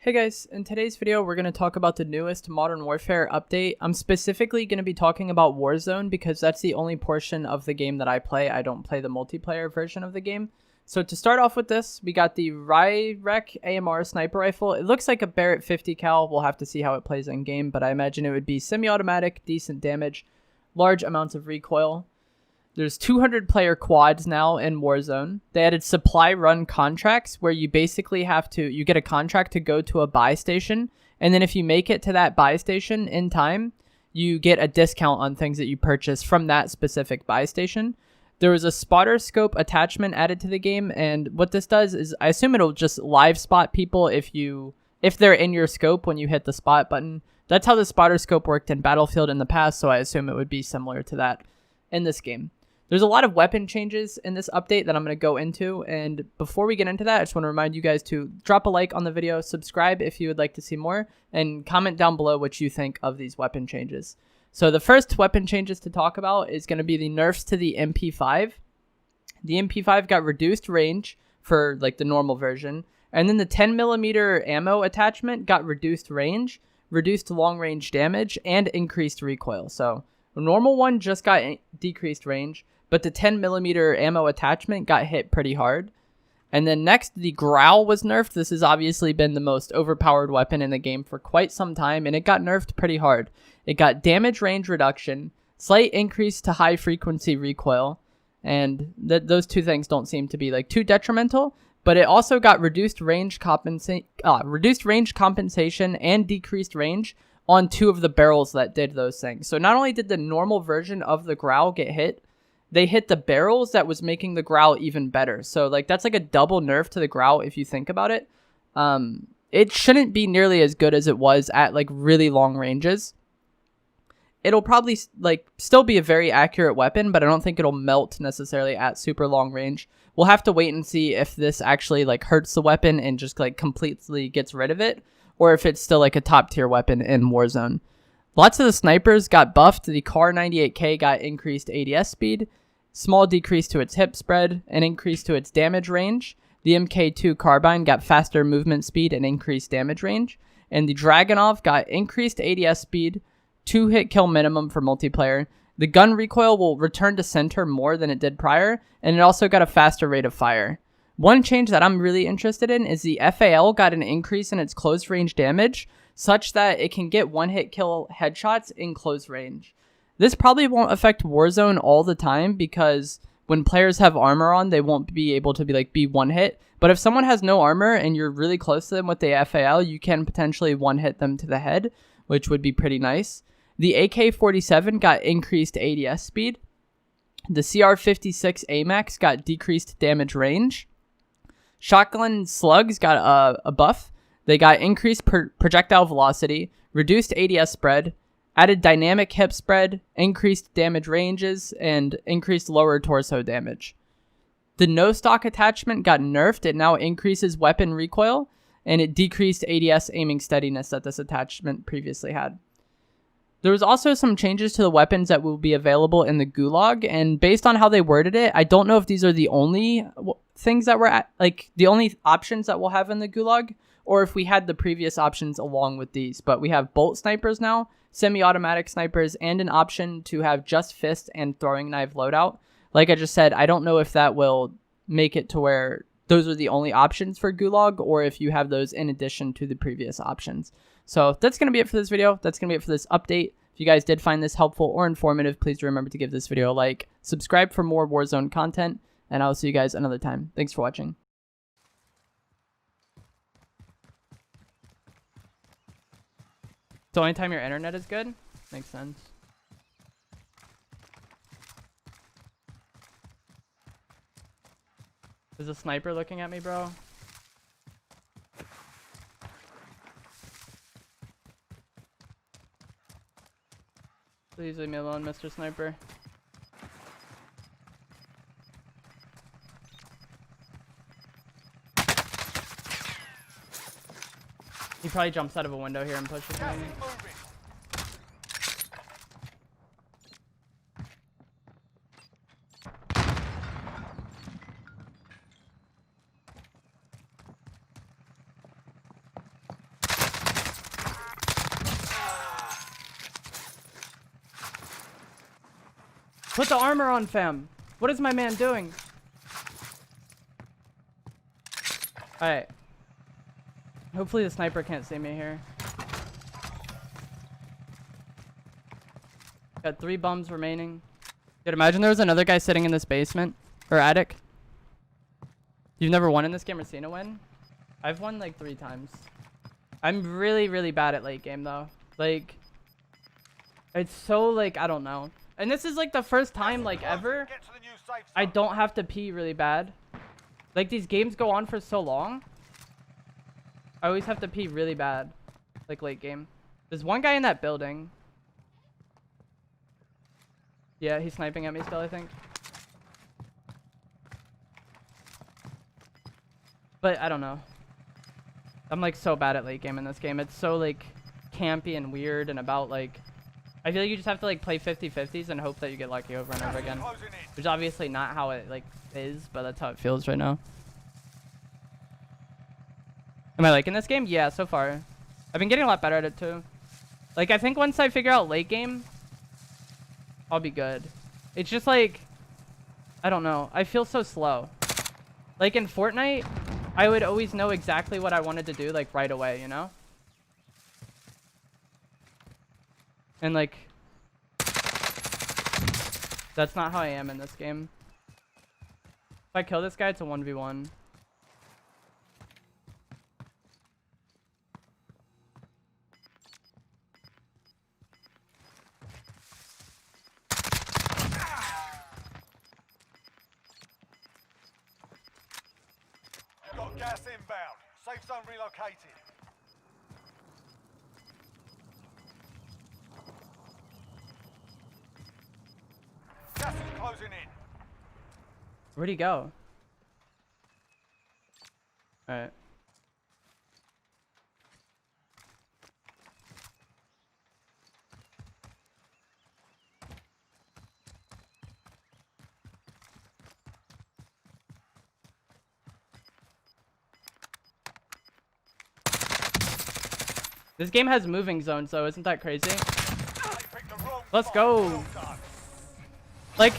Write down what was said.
Hey guys, in today's video we're going to talk about the newest Modern Warfare update. I'm specifically going to be talking about Warzone because that's the only portion of the game that I play. I don't play the multiplayer version of the game. So to start off with this, we got the Rytec AMR sniper rifle. It looks like a Barrett 50 cal. We'll have to see how it plays in game, but I imagine it would be semi-automatic, decent damage, large amounts of recoil. There's 200 player quads now in Warzone. They added supply run contracts where you basically you get a contract to go to a buy station. And then if you make it to that buy station in time, you get a discount on things that you purchase from that specific buy station. There was a spotter scope attachment added to the game. And what this does is I assume it'll just live spot people if they're in your scope when you hit the spot button. That's how the spotter scope worked in Battlefield in the past. So I assume it would be similar to that in this game. There's a lot of weapon changes in this update that I'm going to go into, and before we get into that, I just want to remind you guys to drop a like on the video, subscribe if you would like to see more, and comment down below what you think of these weapon changes. So the first weapon changes to talk about is going to be the nerfs to the MP5. The MP5 got reduced range for like the normal version, and then the 10mm ammo attachment got reduced range, reduced long range damage, and increased recoil. So the normal one just got decreased range, but the 10mm ammo attachment got hit pretty hard. And then next, the Growl was nerfed. This has obviously been the most overpowered weapon in the game for quite some time, and it got nerfed pretty hard. It got damage range reduction, slight increase to high frequency recoil, and those two things don't seem to be like too detrimental, but it also got reduced range compensation and decreased range on two of the barrels that did those things. So not only did the normal version of the Growl get hit, they hit the barrels that was making the Growl even better. So like that's like a double nerf to the Growl if you think about it. It shouldn't be nearly as good as it was at like really long ranges. It'll probably like still be a very accurate weapon, but I don't think it'll melt necessarily at super long range. We'll have to wait and see if this actually like hurts the weapon and just like completely gets rid of it, or if it's still like a top tier weapon in Warzone. Lots of the snipers got buffed. The Kar 98K got increased ADS speed, small decrease to its hip spread, an increase to its damage range. The MK2 carbine got faster movement speed and increased damage range. And the Dragunov got increased ADS speed, 2 hit kill minimum for multiplayer. The gun recoil will return to center more than it did prior, and it also got a faster rate of fire. One change that I'm really interested in is the FAL got an increase in its close range damage, such that it can get one-hit kill headshots in close range. This probably won't affect Warzone all the time because when players have armor on, they won't be able to be one-hit. But if someone has no armor and you're really close to them with the FAL, you can potentially one-hit them to the head, which would be pretty nice. The AK-47 got increased ADS speed. The CR-56 AMAX got decreased damage range. Shotgun slugs got a buff. They got increased projectile velocity, reduced ADS spread, added dynamic hip spread, increased damage ranges, and increased lower torso damage. The no stock attachment got nerfed. It now increases weapon recoil, and it decreased ADS aiming steadiness that this attachment previously had. There was also some changes to the weapons that will be available in the Gulag, and based on how they worded it, I don't know if these are the only things that were the only options that we'll have in the Gulag, or if we had the previous options along with these. But we have bolt snipers now, semi-automatic snipers, and an option to have just fist and throwing knife loadout. Like I just said, I don't know if that will make it to where those are the only options for Gulag, or if you have those in addition to the previous options. So that's going to be it for this video. That's going to be it for this update. If you guys did find this helpful or informative, please remember to give this video a like, subscribe for more Warzone content, and I'll see you guys another time. Thanks for watching. So anytime your internet is good? Makes sense. Is a sniper looking at me, bro? Please leave me alone, Mr. Sniper. He probably jumps out of a window here and pushes me. Put the armor on, fam. What is my man doing? Alright. Hopefully the sniper can't see me here. Got 3 bums remaining. Dude, imagine there was another guy sitting in this basement. Or attic. You've never won in this game or seen a win? I've won like 3 times. I'm really, really bad at late game though. Like, it's so like, I don't know. And this is like the first time like ever I don't have to pee really bad. Like these games go on for so long. I always have to pee really bad. Like late game. There's one guy in that building. Yeah, he's sniping at me still, I think. But I don't know. I'm like so bad at late game in this game. It's so like campy and weird and about like, I feel like you just have to like play 50-50s and hope that you get lucky over and over again. Which is obviously not how it like is, but that's how it feels right now. Am I liking this game? Yeah, so far. I've been getting a lot better at it too. Like I think once I figure out late game, I'll be good. It's just like, I don't know. I feel so slow. Like in Fortnite, I would always know exactly what I wanted to do like right away, you know? And like, that's not how I am in this game. If I kill this guy, it's a 1v1. Got gas inbound. Safe zone relocated. Gas is closing in. Where'd he go? Alright. This game has moving zones, though. Isn't that crazy? Let's go. Like,